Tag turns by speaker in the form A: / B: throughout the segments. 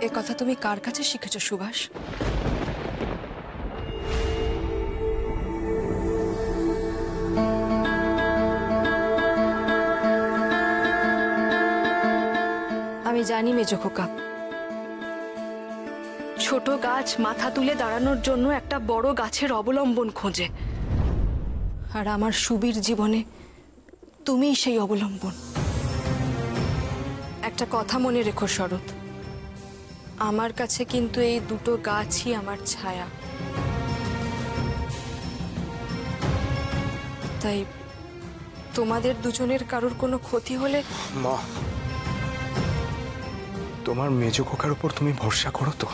A: এ কথা তুমি কার কাছে শিখেছো সুভাষ? আমি জানি মেজো খোকা, ছোট গাছ মাথা তুলে দাঁড়ানোর জন্য একটা বড় গাছের অবলম্বন খোঁজে, আর আমার সুবীর জীবনে তুমিই সেই অবলম্বন। একটা কথা মনে রেখো শরৎ, আমার কাছে কিন্তু এই দুটো গাছই আমার ছায়া। তাই তোমাদের দুজনের কারোর কোনো ক্ষতি হলে
B: মা, তোমার মেজো খোকার উপর তুমি ভরসা করো তো?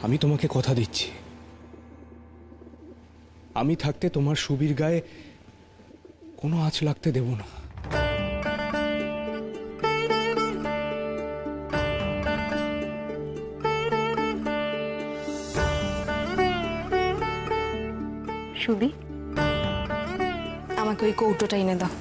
B: আমি তোমাকে কথা দিচ্ছি, আমি থাকতে তোমার সুবীর গায়ে কোনো আঁচ লাগতে দেব না।
A: সুবি, আমাকে ওই কৌটোটা এনে দাও।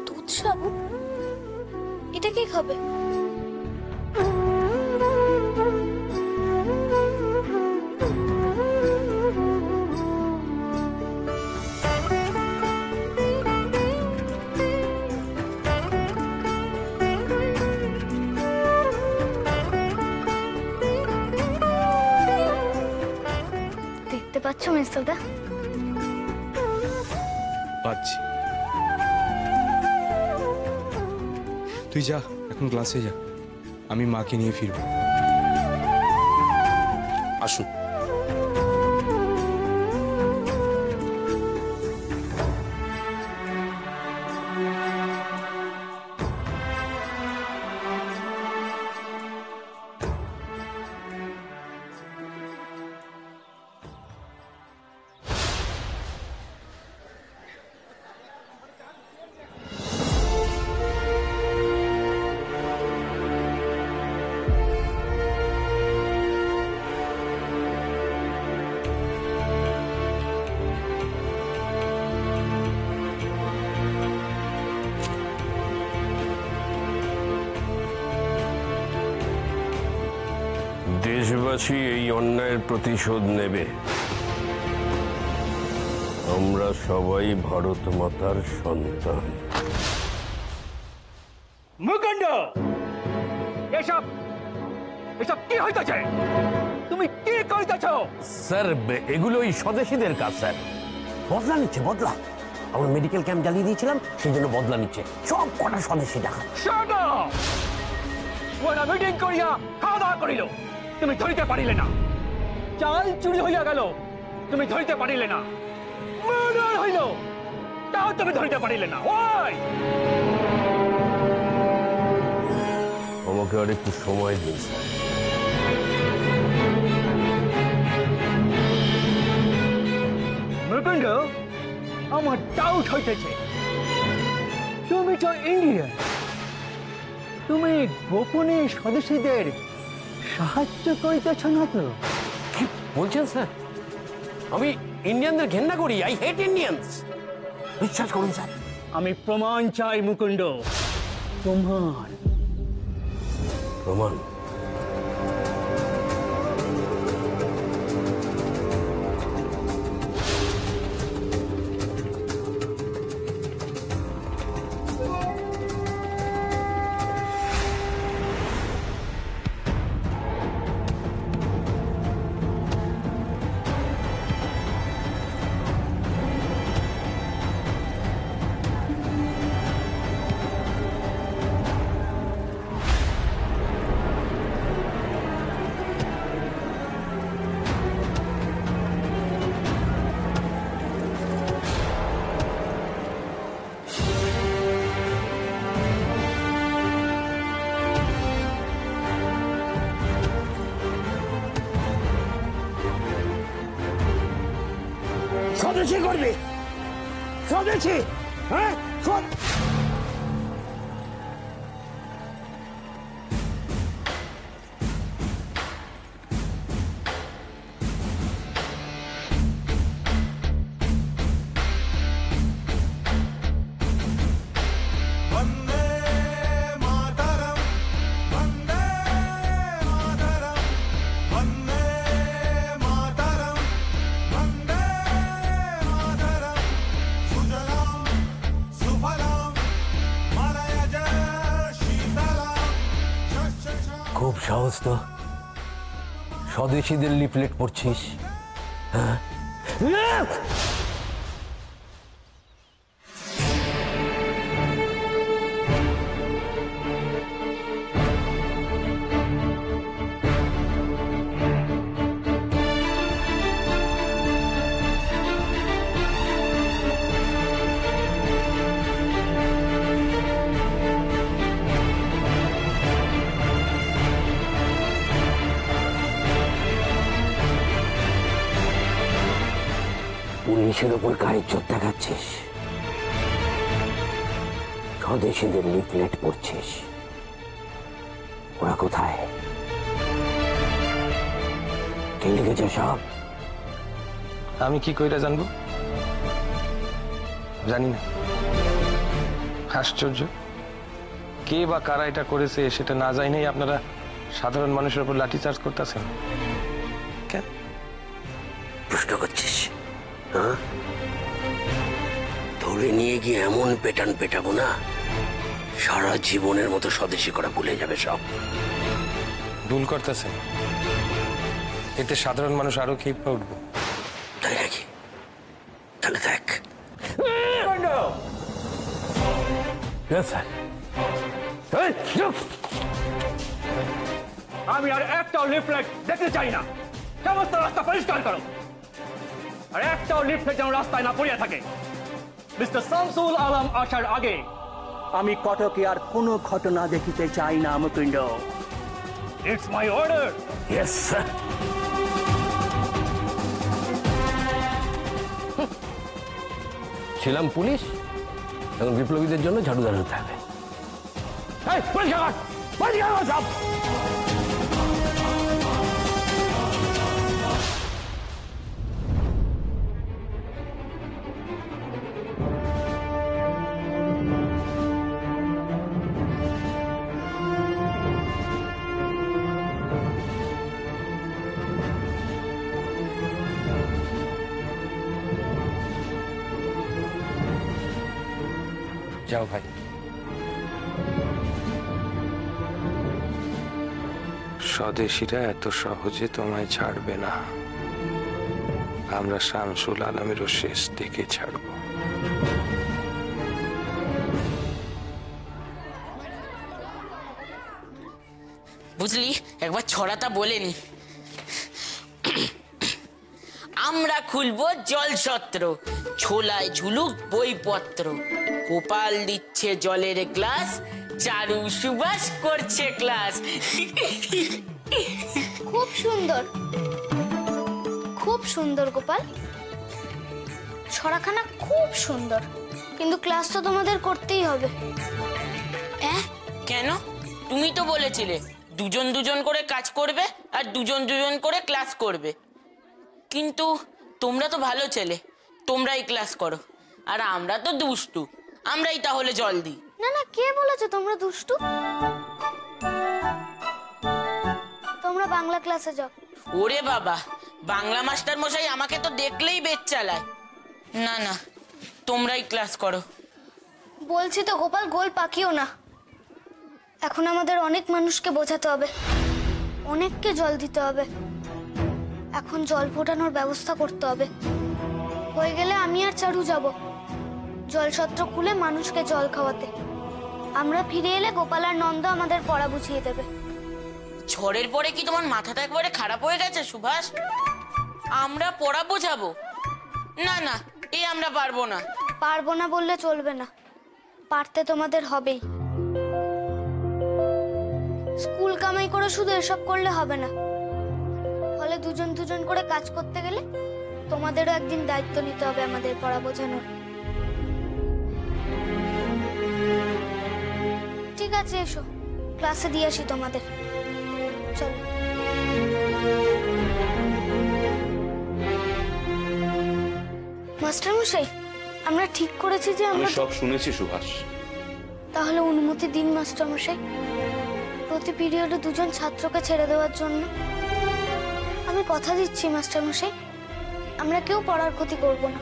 C: দুধ সাবু, এটা কে খাবে? দেখতে পাচ্ছ মেসদা?
B: পাচ্ছি। তুই যা, এখন ক্লাসে যা, আমি মাকে নিয়ে ফিরবো। আসুন।
D: দেশবাসী এই অন্যায়ের প্রতিশোধ নেবে। আমরা সবাই ভারত মাতার সন্তান।
E: মুকুন্দ, এসব এসব কি হইতেছে? তুমি কি কইতেছ?
D: স্যার, এগুলো ওই স্বদেশীদের কাজ স্যার।
F: বদলা নিচ্ছে, বদলা। আমরা মেডিকেল ক্যাম্প জ্বালিয়ে দিয়েছিলাম, সেই জন্য বদলা নিচ্ছে। সব কটা স্বদেশী টাকা।
E: Shut up! ওরা মিটিং করিয়া খাওয়া দাওয়া করিল, তুমি ধরিতে পারিলে না। চাল চুরি হইয়া গেল, তুমি ধরিতে পারিলে না। মার্ডার হইল, তাও তুমি ধরিতে পারিলে না। ওই
D: আমাকে আর একটু সময় দিন স্যার।
E: মুকুন্দ, আমার ডাউট হইতেছে, তুমি তো ইন্ডিয়ান, তুমি গোপনে স্বদেশীদের সাহায্য করিতেছ না তো?
F: কি বলছেন স্যার? আমি ইন্ডিয়ানদের ঘেন্না করি। I hate Indians. বিশ্বাস করুন স্যার।
E: আমি প্রমাণ চাই মুকুন্দ, প্রমাণ।
D: প্রমাণ?
F: স্বদেশী করবি, স্বদেশী। হ্যাঁ শোন। খুব সাহস তো, স্বদেশীদের লিফলেট পড়ছিস। হ্যাঁ পুলিশের ওপর গায়ে চোট দেখাচ্ছিস, স্বদেশীদের লিফলেট পড়ছিস। ওরা কোথায়? কে লিখেছে সব?
G: আমি কি কইরা জানবো? জানি না। আশ্চর্য, কে বা কারা এটা করেছে সেটা না জানিই আপনারা সাধারণ মানুষের উপর লাঠিচার্জ করতেছেন কেন?
F: প্রশ্ন করছিস? হ্যাঁ, ধরে নিয়ে গিয়ে এমন পেটান পেটাবো না, সারা জীবনের মতো স্বদেশী করা ভুলে যাবে সব।
G: ভুল করতেছেন, এতে সাধারণ মানুষ আরো খেপে উঠবো।
F: তাই নাকি? তাহলে দেখ।
E: আমি আর একটাও লিফলেট দেখতে চাই না। সমস্ত রাস্তা পরিষ্কার করো, আর একটাও লিফলেট যেন রাস্তায় না পড়িয়া থাকে। মিস্টার শামসুল আলম আসার আগে
H: আমি কটকে আর কোনো ঘটনা দেখিতে চাই না Mukunda.
E: It's my order.
F: Yes sir. ছিলাম পুলিশ, এখন বিপ্লবীদের জন্য ঝাড়ুদার হতে হবে।
G: যাও ভাই। স্বদেশীরা এত সহজে তোমায় ছাড়বে না। আমরা শামসুল আলমেরও শেষ দেখে ছাড়বো।
I: বুঝলি, একবার ছড়াটা বলে নি। আমরা খুলবো জলছত্র, ছোলায় ঝুলুক বইপত্র, গোপাল দিচ্ছে জলের গ্লাস, চারু সুবাস করছে ক্লাস।
C: খুব সুন্দর, খুব সুন্দর গোপাল। ছড়াখানা খুব সুন্দর, কিন্তু ক্লাস তো তোমাদের করতেই হবে।
I: কেন? তুমি তো বলেছিলে দুজন দুজন করে কাজ করবে আর দুজন দুজন করে ক্লাস করবে। কিন্তু তোমরা তো ভালো ছেলে, তোমরাই ক্লাস করো, আর আমরা তো দুষ্টু, আমরাই তাহলে জল দিই।
C: না না, কে বলেছে তোমরা দুষ্টু? তোমরা বাংলা ক্লাসে যাও।
I: ওরে বাবা, বাংলা মাস্টার মশাই আমাকে তো দেখলেই বেচ চালায়। না না, তোমরাই ক্লাস করো।
C: বলছি তো গোপাল, গোল পাকিও না। এখন আমাদের অনেক মানুষকে বোঝাতে হবে, অনেককে জল দিতে হবে। এখন জল ফোটানোর ব্যবস্থা করতে হবে। হয়ে গেলে আমি আর চারু যাব জলছত্র খুলে মানুষকে জল খাওয়াতে। আমরা ফিরে এলে গোপাল আর নন্দ আমাদের পড়া বুঝিয়ে দেবে।
I: ঝড়ের পরে কি তোমার মাথাটা একবারে খারাপ হয়ে গেছে সুভাষ? আমরা পড়া বোঝাবো? না না, এই আমরা পারবো না।
C: পারবো না বললে চলবে না, পারতে তোমাদের হবেই। স্কুল কামাই করে শুধু এসব করলে হবে না, ফলে দুজন দুজন করে কাজ করতে গেলে তোমাদেরও একদিন দায়িত্ব নিতে হবে আমাদের পড়া বোঝানোর। আছে, এসো ক্লাসে দিয়ে আসি তোমাদের। চলো। মাস্টারমশাই, আমরা ঠিক করেছি যে আমরা
J: সব শুনেছি সুভাষ।
C: তাহলে অনুমতি দিন মাস্টারমশাই, প্রতি পিরিয়ডে দুজন ছাত্রকে ছেড়ে দেওয়ার জন্য। আমি কথা দিচ্ছি মাস্টারমশাই, আমরা কেউ পড়ার ক্ষতি করব না।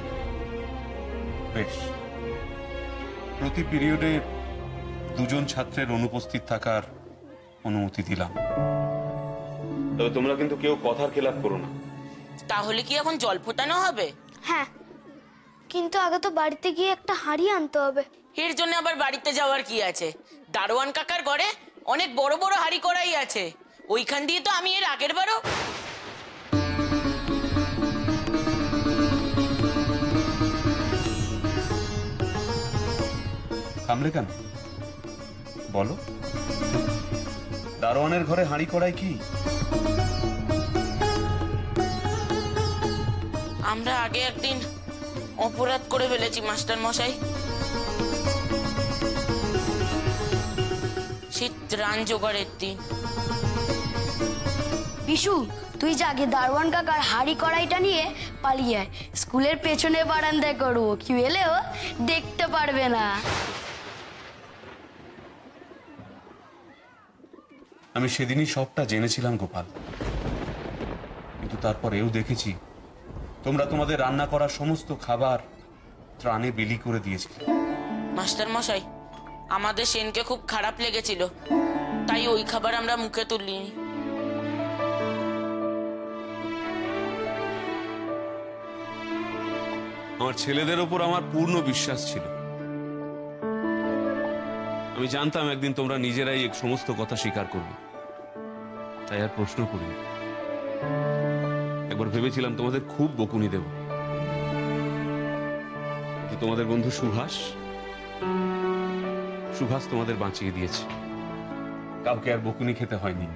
J: বেশ, প্রতি পিরিয়ডে দুজন ছাত্রের অনুপস্থিত থাকার অনুমতি দিলাম। তবে তোমরা কিন্তু কেউ কথার খেলাপ করো না।
I: তাহলে কি এখন জল ফোটানো হবে?
C: হ্যাঁ, কিন্তু আগে তো বাড়িতে গিয়ে একটা হাঁড়ি আনতে হবে।
I: এর জন্য আবার বাড়িতে যাওয়ার কি আছে? দারোয়ান কাকার ঘরে অনেক বড় বড় হাঁড়ি কড়াই আছে, ওইখান দিয়ে তো আমি এর আগের বারও।
J: থামলে কেন, বলো। দারোয়ানের ঘরে হাঁড়ি কড়াই কি?
I: আমরা আগে একদিন অপরাধ করে ফেলেছি মাস্টার মশাই। সে ত্রাণ জোগাড়ের দিন।
K: বিশু, তুই যা আগে দারোয়ান কাকার হাড়ি কড়াইটা নিয়ে পালিয়ে আয়। স্কুলের পেছনে বারান্দায় করবো, কেউ এলেও দেখতে পারবে না।
J: আমি সেদিনই সবটা জেনেছিলাম গোপাল, কিন্তু তারপর এও দেখেছি তোমরা তোমাদের রান্না করা সমস্ত খাবার ত্রাণে বিলি করে দিয়েছিলে।
I: মাস্টার মশাই, আমাদের সেনকে খুব খারাপ লেগেছিল, তাই ওই খাবার আমরা মুখে তুলিনি।
J: আমার ছেলেদের ওপর আমার পূর্ণ বিশ্বাস ছিল। আমি জানতাম একদিন তোমরা নিজেরাই এই সমস্ত কথা স্বীকার করবে, তাই আর প্রশ্ন করিনি। একবার ভেবেছিলাম তোমাদের খুব বকুনি দেব, কিন্তু তোমাদের বন্ধু সুভাষ তোমাদের বাঁচিয়ে দিয়েছে। কাউকে আর বকুনি খেতে হয়নি।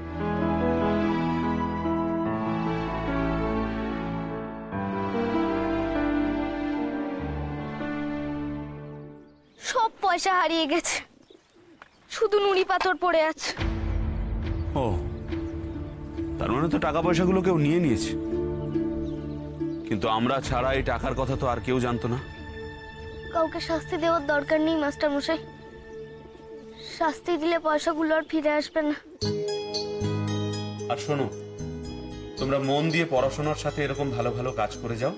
C: সব পয়সা হারিয়ে গেছে, শুধু নুড়ি পাথর পড়ে আছে।
J: ও, তার মানে তো টাকা পয়সাগুলো কেউ নিয়ে নিয়েছে, কিন্তু আমরা ছাড়া এই টাকার কথা তো আর কেউ জানতো না।
C: কাউকে শাস্তি দেওয়ার দরকার নেই মাস্টার মশাই, শাস্তি দিলে পয়সাগুলো আর ফিরে আসবে না।
J: আর শোনো, তোমরা মন দিয়ে পড়াশোনার সাথে এরকম ভালো ভালো কাজ করে যাও।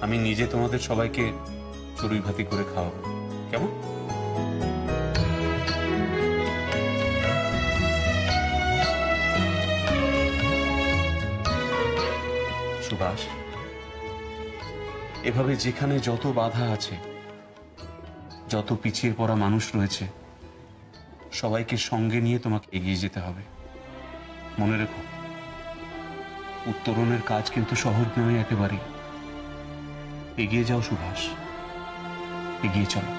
J: আমি নিজে তোমাদের সবাইকে চড়ুই ভাতি করে খাওয়াবো, কেমন? সুভাষ, এভাবে যেখানে যত বাধা আছে, যত পিছিয়ে পড়া মানুষ রয়েছে, সবাইকে সঙ্গে নিয়ে তোমাকে এগিয়ে যেতে হবে। মনে রেখো, উত্তরণের কাজ কিন্তু সহজ নয় একেবারে। এগিয়ে যাও সুভাষ, এগিয়ে চলো।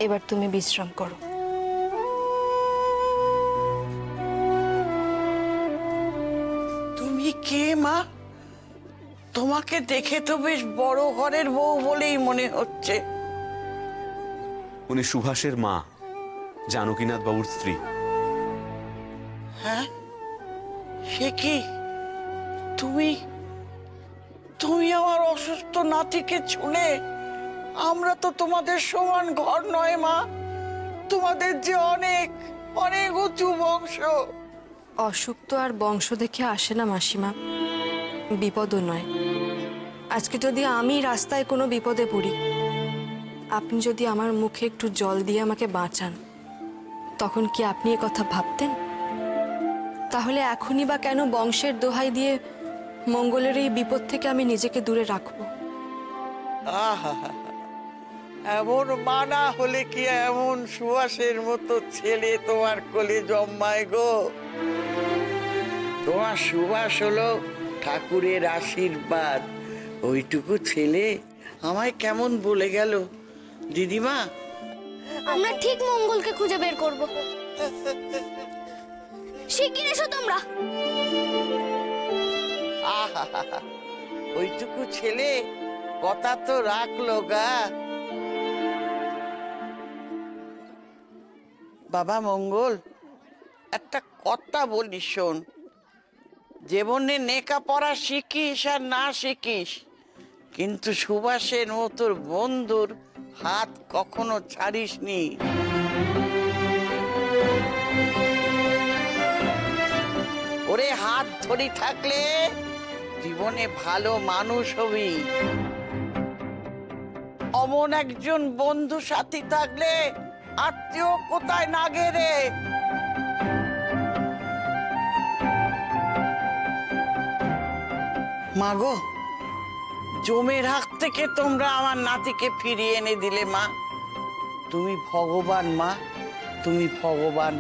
A: এবার তুমি বিশ্রাম করো।
L: তুমি কে মা? তোমাকে দেখে তো বেশ বড় ঘরের বউ বলেই মনে হচ্ছে।
J: উনি সুভাষের মা, জানকীনাথ বাবুর স্ত্রী।
L: হ্যাঁ, সে কি? তুমি তুমি আমার অসুস্থ নাতিকে ছুঁলে? আমরা তো তোমাদের সমান ঘর নয় মা, তোমাদের যে অনেক অনেক উঁচু বংশ।
A: অসুখ তো আর বংশ দেখে আসে না মাসিমা, বিপদও নয়। আজকে যদি আমি রাস্তায় কোনো বিপদে পড়ি, আপনি যদি আমার মুখে একটু জল দিয়ে আমাকে বাঁচান, তখন কি আপনি এ কথা ভাবতেন? তাহলে এখনই বা কেন বংশের দোহাই দিয়ে মঙ্গলের এই বিপদ থেকে আমি নিজেকে দূরে রাখবো?
L: আহা, এমন মানা হলে কি এমন সুভাষের মতো ছেলে তোমার কোলে জন্মায় গো? তোমার সুভাষ হলো ঠাকুরের আশীর্বাদ। ওইটুকু ছেলে আমায় কেমন বলে গেল দিদিমা।
C: আমরা ঠিক মঙ্গলকে খুঁজে বের করব। শিগগির এসো তোমরা।
L: আহা, ওইটুকু ছেলে কথা তো রাখলো গা। বাবা মঙ্গল, একটা কথা বলি শোন, জীবনে লেখাপড়া শিখিস আর না শিখিস, কিন্তু সুভাষের মতোর বন্ধুর হাত কখনো ছাড়িস নি। ওরে হাত ধরি থাকলে জীবনে ভালো মানুষ হবি। অমন একজন বন্ধু সাথী থাকলে আত্মীয় কোথায় না গেরে। মাগো, জমের হাত থেকে তোমরা আমার নাতিকে ফিরিয়ে এনে দিলে মা। তুমি ভগবান মা, তুমি ভগবান।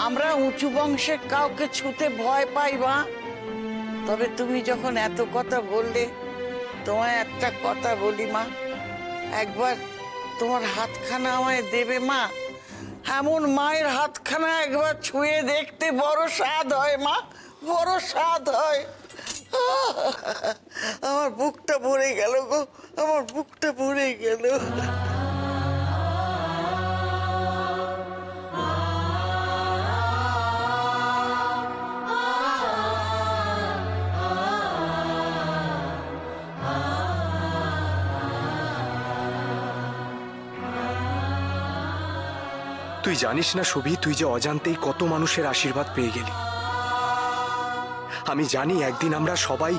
L: আমরা উঁচু বংশের কাউকে ছুতে ভয় পাই মা, তবে তুমি যখন এত কথা বললে, তোমায় একটা কথা বলি মা, একবার তোমার হাতখানা আমায় দেবে মা? এমন মায়ের হাতখানা একবার ছুঁয়ে দেখতে বড় স্বাদ হয় মা, বড় স্বাদ হয়। আমার বুকটা ভরে গেল গো, আমার বুকটা ভরে গেল।
B: তুই জানিস না সুবি, তুই যে অজান্তেই কত মানুষের আশীর্বাদ পেয়ে গেলি। আমি জানি একদিন আমরা সবাই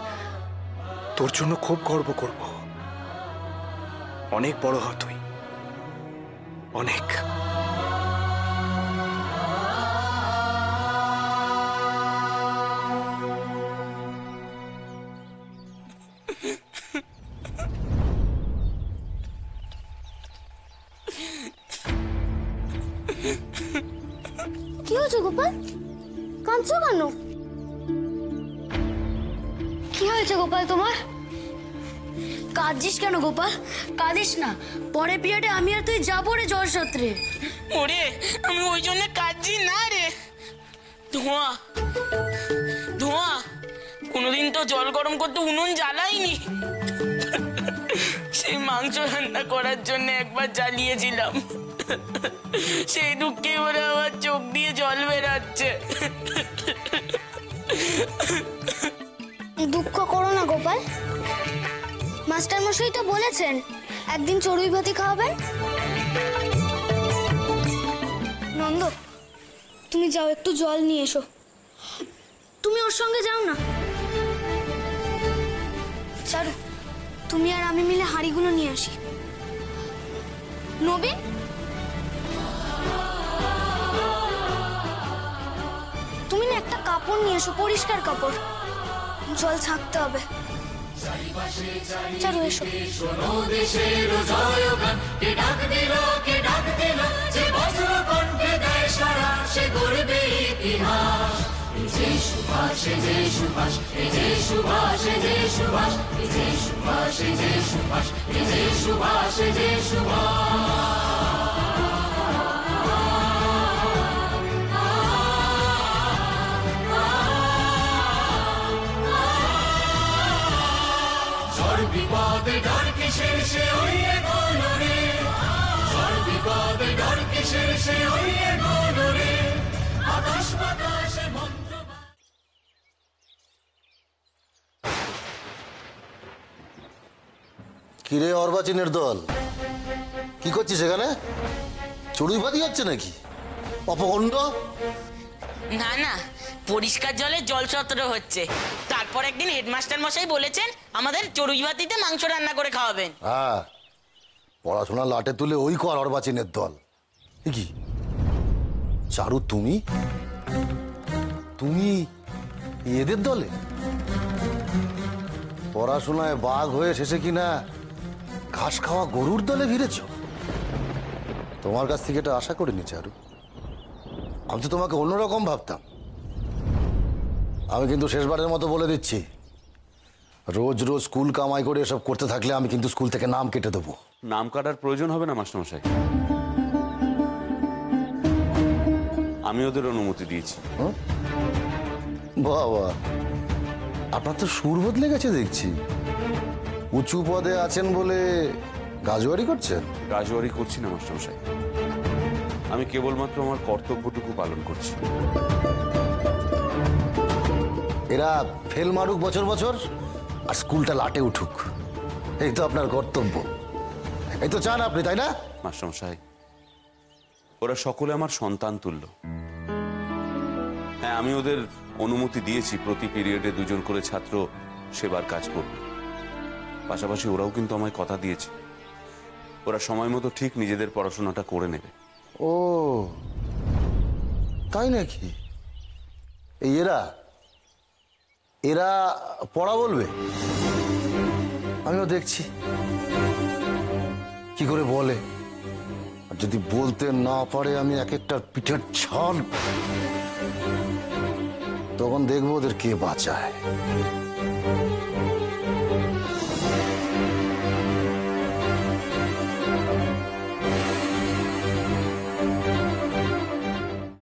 B: তোর জন্য খুব গর্ব করব। অনেক বড় হ তুই, অনেক।
C: কি হয়েছে গোপাল? কাঁদছো কেন? কি হয়েছে গোপাল তোমার?
K: কাঁদছিস কেন গোপাল? কাঁদিস না, পরের পিরিয়ডে আমি আর তুই যাবো রে জলসত্রে।
I: ওরে আমি ওই জন্য কাঁদছি না রে। ধোঁয়া ধোঁয়া, কোনোদিন তো জল গরম করতে উনুন জ্বালাইনি। সেই মাংস রান্না করার জন্য একবার জ্বালিয়েছিলাম, সেই দুঃখে ওরা আমার চোখ দিয়ে জল বেরাচ্ছে।
C: দুঃখ করো না গোপাল, মাস্টার মশাই তো বলেছেন একদিন চড়ুই ভাতি খাওয়াবেন। নন্দ, তুমি যাও একটু জল নিয়ে এসো। তুমি ওর সঙ্গে যাও না। চারু, তুমি আর আমি মিলে হাঁড়িগুলো নিয়ে আসি। নবীন, তুমি না একটা কাপড় নিয়ে এসো, পরিষ্কার কাপড়, জল ছাঁকতে হবে। চারু এসো।
M: বিপদে ডর কিসের সে হইয়ে গনরে, ঝড় বিপদে ডর কিসের সে হইয়ে গনরে, আকাশ বাতাসে মন্ত্র।
N: কিরে অর্বাচীনের দল, কি করছিস এখানে? চড়ুই ভাতি হচ্ছে নাকি? অপখণ্ড।
I: না না, পরিষ্কার জলে জলসত্র হচ্ছে। তারপর একদিন হেডমাস্টার মশাই বলেছেন আমাদের চড়ুই ভাতিতে মাংস রান্না করে খাওয়াবেন।
N: হ্যাঁ, পড়াশোনা লাটে তুলে ওই কর অর্বাচীনের দল। কি চারু, তুমি তুমি এদের দলে? পড়াশোনায় বাঘ হয়ে শেষে কিনা ঘাস খাওয়া গরুর দলে ভিড়েছ? তোমার কাছ থেকে এটা আশা করিনি চারু। আমি তো তোমাকে অন্যরকম ভাবতাম। আমি কিন্তু শেষবারের মতো বলে দিচ্ছি, রোজ রোজ স্কুল কামাই করে এসব করতে থাকলে আমি কিন্তু স্কুল থেকে নাম কেটে দেবো।
J: নাম কাটার প্রয়োজন হবে না মাস্টারমশাই। আমি ওদের অনুমতি দিয়েছি।
N: বাবা, আপনার তো সুর বদলে গেছে দেখছি। উঁচু পদে আছেন বলে গাজুয়ারি করছেন?
J: গাজুয়ারি করছি না মাস্টারমশাই, আমি কেবলমাত্র আমার কর্তব্যটুকু পালন করছি।
N: এরা ফেল মারুক বছর বছর আর স্কুলটা লাটে উঠুক, এই তো আপনার কর্তব্য। এই তো চান আপনি, তাই না?
J: মাস্টারমশাই, ওরা সকলে আমার সন্তান তুল্য। হ্যাঁ, আমি ওদের অনুমতি দিয়েছি প্রতি পিরিয়ডে 2 জন করে ছাত্র সেবার কাজ করবে। পাশাপাশি ওরাও কিন্তু আমায় কথা দিয়েছে ওরা সময় মতো ঠিক নিজেদের পড়াশোনাটা করে নেবে।
N: ও তাই নাকি? এই এরা পড়া বলবে? আমিও দেখছি কি করে বলে। আর যদি বলতে না পারে আমি এক একটা পিঠের ছাল, তখন দেখবো ওদের কে বাঁচায়।